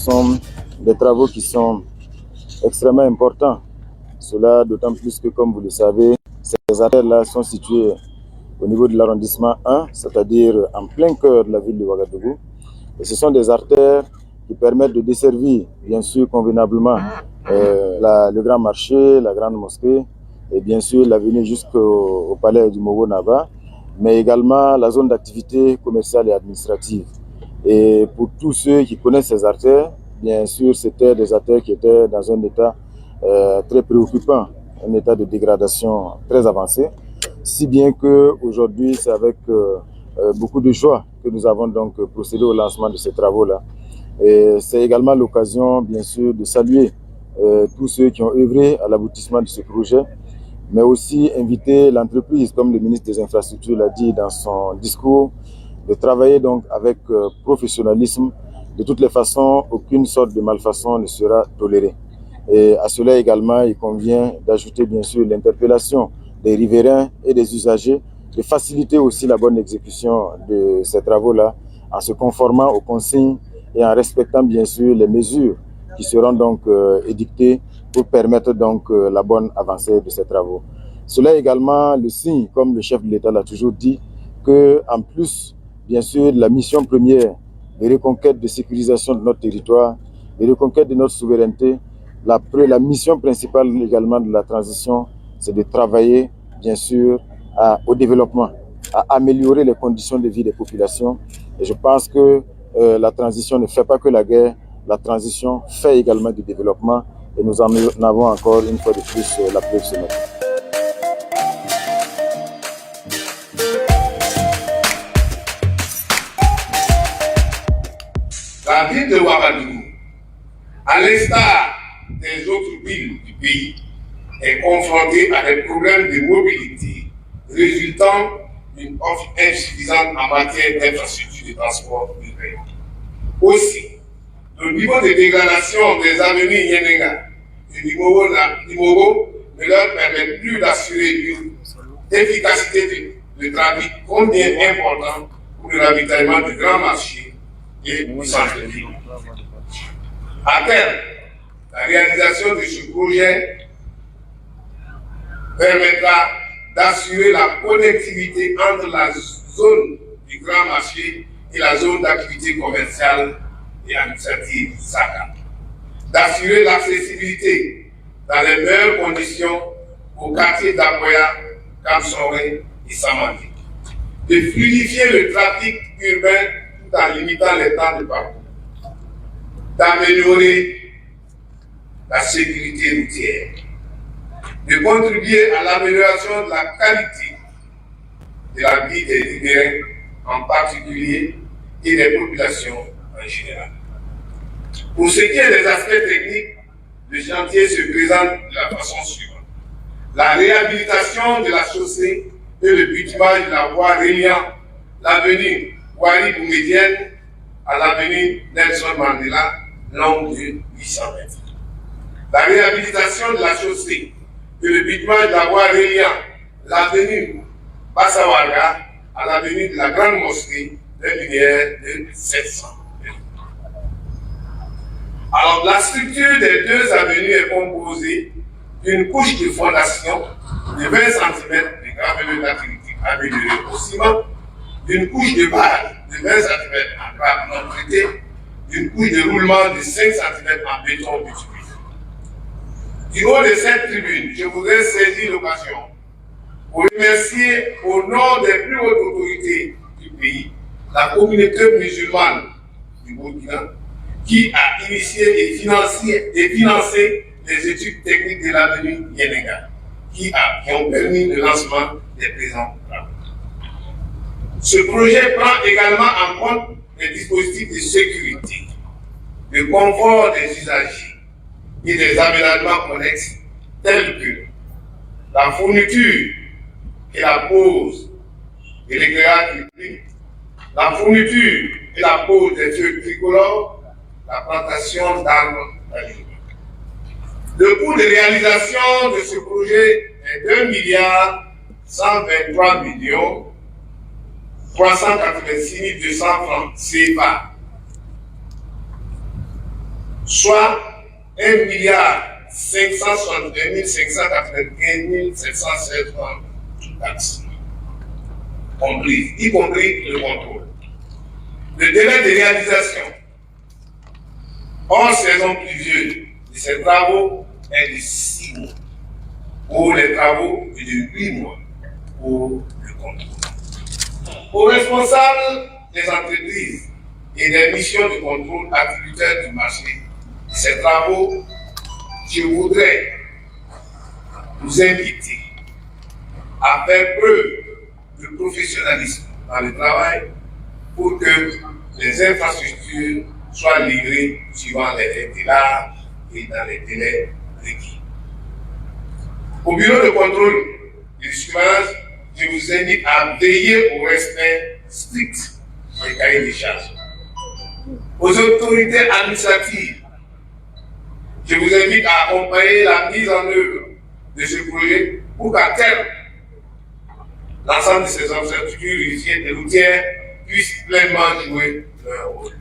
sont des travaux qui sont extrêmement importants. Cela d'autant plus que, comme vous le savez, ces artères-là sont situées au niveau de l'arrondissement 1, c'est-à-dire en plein cœur de la ville de Ouagadougou. Et ce sont des artères qui permettent de desservir, bien sûr, convenablement le grand marché, la grande mosquée, et bien sûr l'avenue jusqu'au palais du Mogo-Naba, mais également la zone d'activité commerciale et administrative. Et pour tous ceux qui connaissent ces artères, bien sûr, c'était des artères qui étaient dans un état très préoccupant, un état de dégradation très avancé, si bien qu'aujourd'hui, c'est avec beaucoup de joie que nous avons donc procédé au lancement de ces travaux-là. Et c'est également l'occasion, bien sûr, de saluer tous ceux qui ont œuvré à l'aboutissement de ce projet, mais aussi inviter l'entreprise, comme le ministre des Infrastructures l'a dit dans son discours, de travailler donc avec professionnalisme. De toutes les façons, aucune sorte de malfaçon ne sera tolérée. Et à cela également, il convient d'ajouter bien sûr l'interpellation des riverains et des usagers, de faciliter aussi la bonne exécution de ces travaux-là en se conformant aux consignes et en respectant bien sûr les mesures qui seront donc édictées pour permettre donc la bonne avancée de ces travaux. Cela est également le signe, comme le chef de l'État l'a toujours dit, qu'en plus bien sûr de la mission première de reconquête de sécurisation de notre territoire, de reconquête de notre souveraineté, la mission principale également de la transition, c'est de travailler bien sûr au développement, à améliorer les conditions de vie des populations. Et je pense que la transition ne fait pas que la guerre, la transition fait également du développement et nous en avons encore une fois de plus la preuve ce matin. La ville de Ouagadougou, à l'instar des autres villes du pays, est confrontée à des problèmes de mobilité résultant d'une offre insuffisante en matière d'infrastructures de transport urbain. Aussi, le niveau de dégradation des avenues Yenenga et du Mogo ne leur permet plus d'assurer une efficacité de trafic combien important pour le ravitaillement du grand marché et du centre-ville. À terme, la réalisation de ce projet permettra d'assurer la connectivité entre la zone du grand marché et la zone d'activité commerciale et administrative SACA, d'assurer l'accessibilité dans les meilleures conditions aux quartiers d'Aboya, Kamsoré et Samandi, de fluidifier le trafic urbain tout en limitant les temps de parcours, d'améliorer la sécurité routière, de contribuer à l'amélioration de la qualité de la vie des riverains en particulier et des populations en général. Pour ce qui est des aspects techniques, le chantier se présente de la façon suivante. La réhabilitation de la chaussée et le bitumage de la voie reliant l'avenue Wari Boumedienne à l'avenue Nelson Mandela, longue de 800 mètres. La réhabilitation de la chaussée et le bitumage de la voie reliant l'avenue Bassawarga à l'avenue de la Grande Mosquée d'un linéaire de 700 mètres. Alors, la structure des deux avenues est composée d'une couche de fondation de 20 cm de graveleux latéritique amélioré au ciment, d'une couche de base de 20 cm en grappe non traité, d'une couche de roulement de 5 cm en béton bitumineux. Du haut de cette tribune, je voudrais saisir l'occasion pour remercier au nom des plus hautes autorités du pays la communauté musulmane du Burkina qui a initié et financé les études techniques de l'avenue Yenenga qui ont permis le lancement des présents travaux. Ce projet prend également en compte les dispositifs de sécurité, le confort des usagers et des aménagements connexes tels que la fourniture et la pose de l'éclairage public, la fourniture et la pose des feux tricolores, la plantation d'arbres d'animaux. Le coût de réalisation de ce projet est d'1 386 200 francs CFA. soit 1,561,595,716 francs de taxes, y compris le contrôle. Le délai de réalisation hors saison pluvieuse de ces travaux est de 6 mois pour les travaux et de 8 mois pour le contrôle. Aux responsables des entreprises et des missions de contrôle attributaires du marché de ces travaux, je voudrais vous inviter à faire preuve de professionnalisme dans le travail pour que les infrastructures soient livrées suivant les délais et dans les délais requis. Au bureau de contrôle et de surveillance, je vous invite à veiller au respect strict des cahiers des charges. Aux autorités administratives, je vous invite à accompagner la mise en œuvre de ce projet pour qu'à terme, l'ensemble de ces infrastructures et routières puissent pleinement jouer leur rôle.